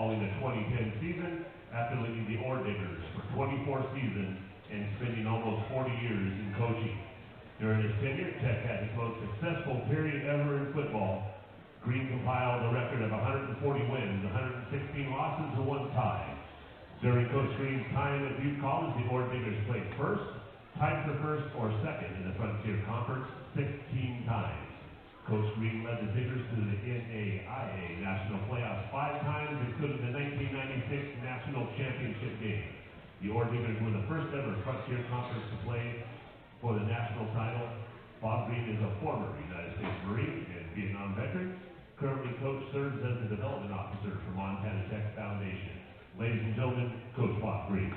following the 2010 season after leading the Diggers for 24 seasons and spending almost 40 years in coaching. During his tenure, Tech had his most successful period ever in football. Green compiled a record of 140 wins, 116 losses, and 1 tie. During Coach Green's time at Butte College, the Diggers played first, tied for first or second in the Frontier Conference 16 times. Coach Green led the Diggers to the NAIA National Playoffs 5 times, including the 1996 National Championship game. The Diggers were the first ever Frontier Conference to play for the national title. Bob Green is a former United States Marine and Vietnam veteran. Currently, Coach serves as the development officer for Montana Tech Foundation. Ladies and gentlemen, Coach Bob Green.